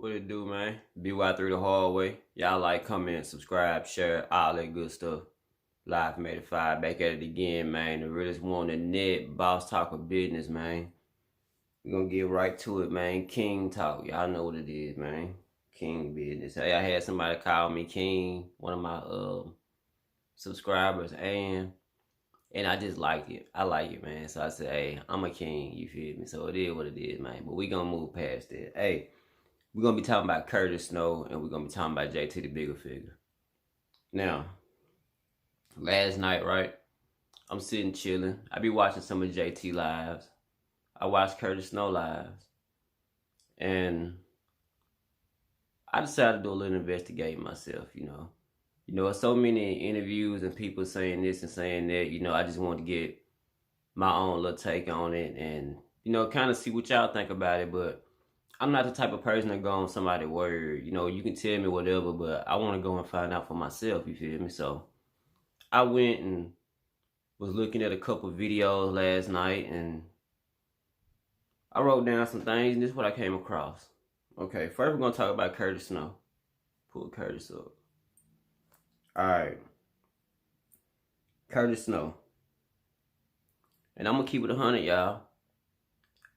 What it do, man? BY through the hallway. Y'all like, comment, subscribe, share, all that good stuff. Live from 85, back at it again, man. The realest one on the net, boss talk of business, man. We gonna get right to it, man. King talk. Y'all know what it is, man. King business. Hey, I had somebody call me King, one of my subscribers, and I just like it. I like it, man. So I said, hey, I'm a king, you feel me? So it is what it is, man. But we gonna move past that. Hey, we're gonna be talking about Curtis Snow, and we're gonna be talking about JT the Bigga Figga. Now, last night, right? I'm sitting chilling. I be watching some of JT lives. I watched Curtis Snow lives. And I decided to do a little investigating myself, you know. There's so many interviews and people saying this and saying that, I just want to get my own little take on it and, kind of see what y'all think about it. But I'm not the type of person to go on somebody's word. You can tell me whatever, but I want to go and find out for myself, you feel me? So I went and was looking at a couple videos last night, and I wrote down some things, and this is what I came across. Okay, first we're going to talk about Curtis Snow. Pull Curtis up. Alright. Curtis Snow. And I'm going to keep it 100, y'all.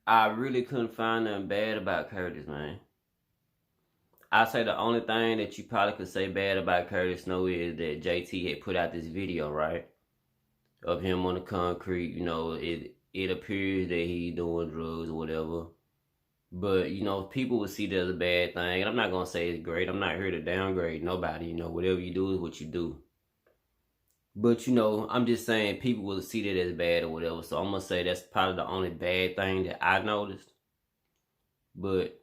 I really couldn't find nothing bad about Curtis, man. I say the only thing that you probably could say bad about Curtis Snow is that JT had put out this video, right? Of him on the concrete. It appears that he's doing drugs or whatever. But, people will see that as a bad thing. And I'm not going to say it's great. I'm not here to downgrade nobody. Whatever you do is what you do. But, I'm just saying people will see that as bad or whatever. So I'm going to say that's probably the only bad thing that I noticed. But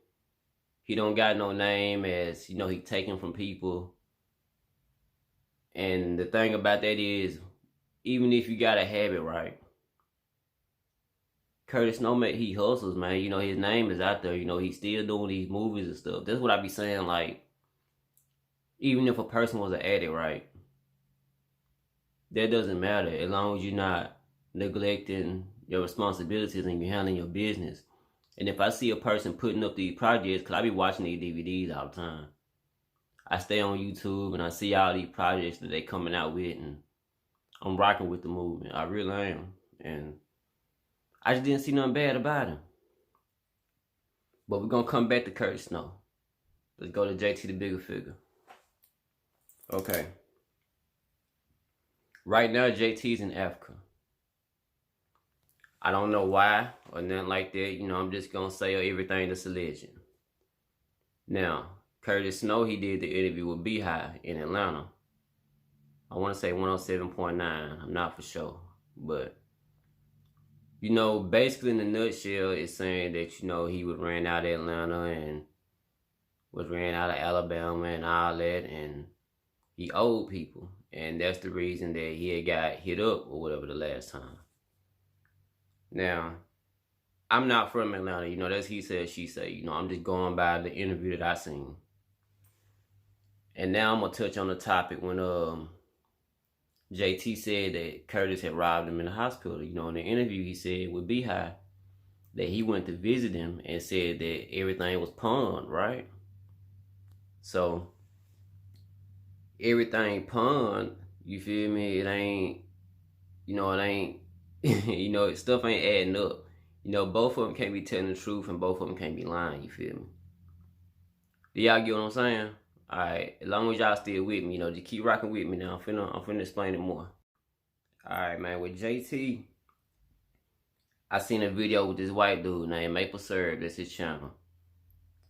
he don't got no name as, he taking from people. And the thing about that is, even if you got a habit, right? Curtis Snow, he hustles, man. His name is out there. He's still doing these movies and stuff. That's what I be saying, like, even if a person was an addict, right? That doesn't matter as long as you're not neglecting your responsibilities and you're handling your business. And if I see a person putting up these projects, because I be watching these DVDs all the time. I stay on YouTube and I see all these projects that they coming out with, and I'm rocking with the movement. I really am. And I just didn't see nothing bad about him. But we're going to come back to Curtis Snow. Let's go to JT the Bigga Figga. Okay. Right now, JT's in Africa. I don't know why or nothing like that. I'm just going to say everything that's a legend. Now, Curtis Snow, he did the interview with Beehive in Atlanta. I want to say 107.9. I'm not for sure. But, basically in a nutshell, it's saying that, he was ran out of Atlanta and was ran out of Alabama and all that. And he owed people. And that's the reason that he had got hit up or whatever the last time. Now, I'm not from Atlanta. That's he said, she said. I'm just going by the interview that I seen. And now I'm going to touch on the topic when JT said that Curtis had robbed him in the hospital. In the interview he said with Beehive that he went to visit him and said that everything was pawned, right? So everything pawned, you feel me? It ain't, stuff ain't adding up. Both of them can't be telling the truth and both of them can't be lying, you feel me? Do y'all get what I'm saying? Alright, as long as y'all still with me, just keep rocking with me now. I'm finna explain it more. Alright, man, with JT, I seen a video with this white dude named Maple Syrup. That's his channel.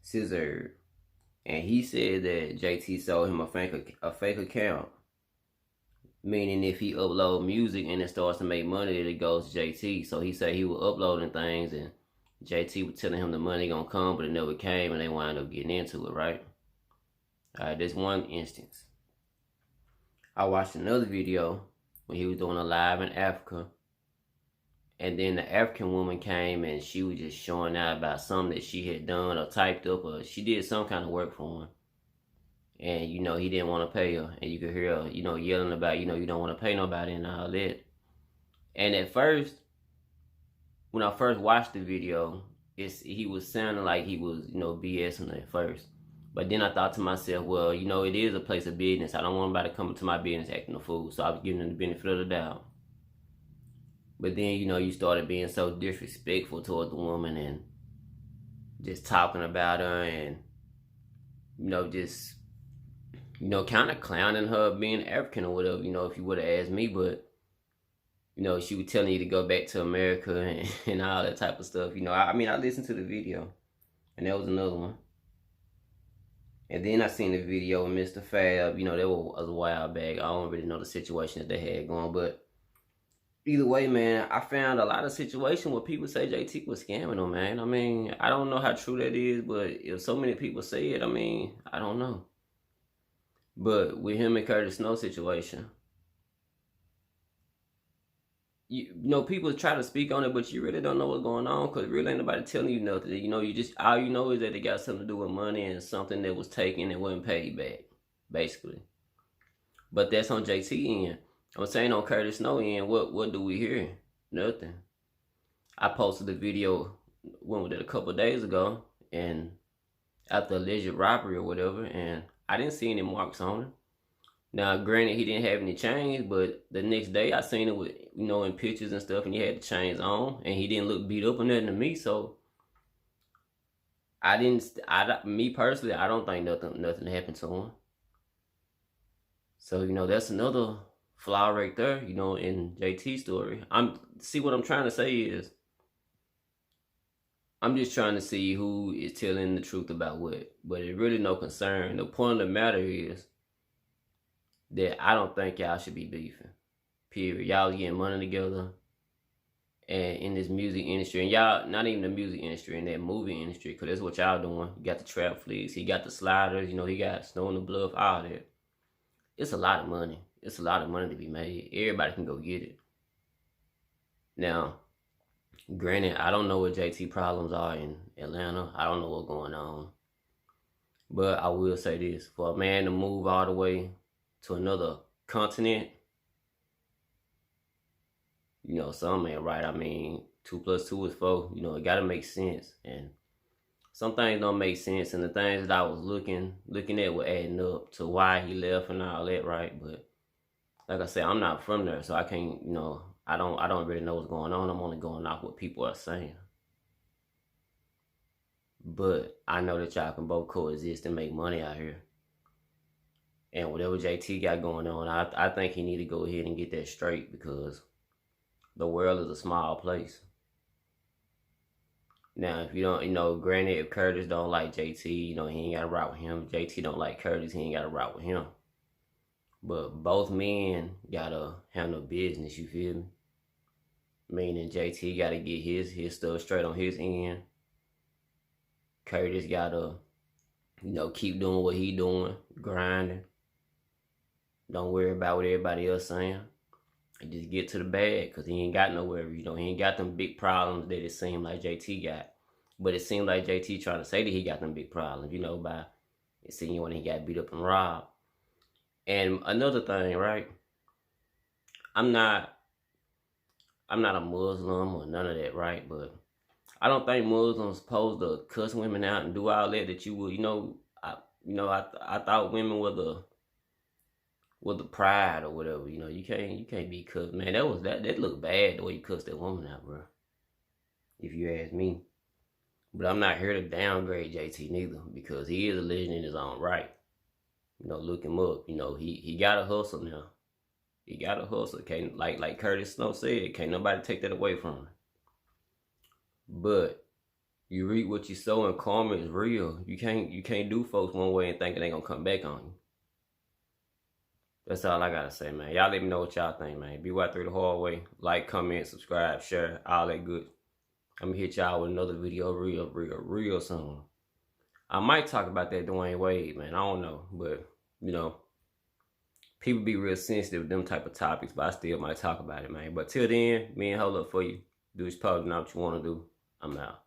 Scissor. And he said that JT sold him a fake account. Meaning if he upload music and it starts to make money, that it goes to JT. So he said he was uploading things and JT was telling him the money gonna come, but it never came and they wound up getting into it, right? Alright, there's one instance. I watched another video when he was doing a live in Africa. And then the African woman came and she was just showing out about something that she had done or typed up, or she did some kind of work for him. And, he didn't want to pay her. And you could hear her, yelling about, you don't want to pay nobody and all that. And at first, when I first watched the video, he was sounding like he was, BSing at first. But then I thought to myself, well, you know, it is a place of business. I don't want anybody coming to my business acting a fool. So I was giving them the benefit of the doubt. But then, you know, you started being so disrespectful toward the woman and just talking about her and, you know, just, you know, kind of clowning her being African or whatever, you know, if you would have asked me. But, you know, she was telling you to go back to America and all that type of stuff. You know, I mean, I listened to the video, and that was another one. And then I seen the video with Mr. Fab. You know, that was a while back. I don't really know the situation that they had going, but either way, man, I found a lot of situations where people say JT was scamming them, man. I mean, I don't know how true that is, but if so many people say it, I mean, I don't know. But with him and Curtis Snow situation, you know, people try to speak on it, but you really don't know what's going on because really ain't nobody telling you nothing. You know, you just, all you know is that it got something to do with money and something that was taken and wasn't paid back, basically. But that's on JT end. I'm saying on Curtis Snow end, what do we hear? Nothing. I posted a video, when was it, a couple of days ago, and after alleged robbery or whatever, and I didn't see any marks on him. Now, granted, he didn't have any chains, but the next day I seen it with, you know, in pictures and stuff, and he had the chains on, and he didn't look beat up or nothing to me. So me personally, I don't think nothing happened to him. So, you know, that's another flaw right there, you know, in JT's story. See what I'm trying to say is, I'm just trying to see who is telling the truth about what, but it's really no concern. The point of the matter is that I don't think y'all should be beefing. Period. Y'all getting money together, and in this music industry, and y'all, not even the music industry, in that movie industry, because that's what y'all doing. You got the trap flicks, he got the sliders, you know, he got Snow in the Bluff, all that. It's a lot of money. It's a lot of money to be made. Everybody can go get it. Now, granted, I don't know what JT problems are in Atlanta. I don't know what's going on. But I will say this. For a man to move all the way to another continent, you know, something ain't right. I mean, 2 + 2 is 4. You know, it got to make sense. And some things don't make sense. And the things that I was looking at were adding up to why he left and all that, right? But like I said, I'm not from there, so I can't, you know, I don't really know what's going on. I'm only going off what people are saying. But I know that y'all can both coexist and make money out here. And whatever JT got going on, I think he need to go ahead and get that straight, because the world is a small place. Now, if you don't, you know, granted, if Curtis don't like JT, you know, he ain't got to rock with him. JT don't like Curtis, he ain't got to rock with him. But both men got to handle business, you feel me? Meaning JT got to get his stuff straight on his end. Curtis got to, you know, keep doing what he doing, grinding. Don't worry about what everybody else saying. And just get to the bag, because he ain't got nowhere, you know. He ain't got them big problems that it seemed like JT got. But it seemed like JT trying to say that he got them big problems, you know, by seeing when he got beat up and robbed. And another thing, right? I'm not a Muslim or none of that, right? But I don't think Muslims supposed to cuss women out and do all that you would, you know. I thought women were the pride or whatever, you know. You can't be cussed, man. That looked bad the way you cussed that woman out, bro. If you ask me. But I'm not here to downgrade JT neither, because he is a legend in his own right. You know, look him up. You know, he got a hustle now. He got a hustle. Can't, like Curtis Snow said, can't nobody take that away from him. But you reap what you sow, and karma is real. You can't do folks one way and think it ain't gonna come back on you. That's all I gotta say, man. Y'all let me know what y'all think, man. BY through the hallway. Like, comment, subscribe, share, all that good. I'm gonna hit y'all with another video real soon. I might talk about that Dwayne Wade, man. I don't know. But, you know, people be real sensitive with them type of topics, but I still might talk about it, man. But till then, me and hold up for you. Do what you're supposed to know what you want to do. I'm out.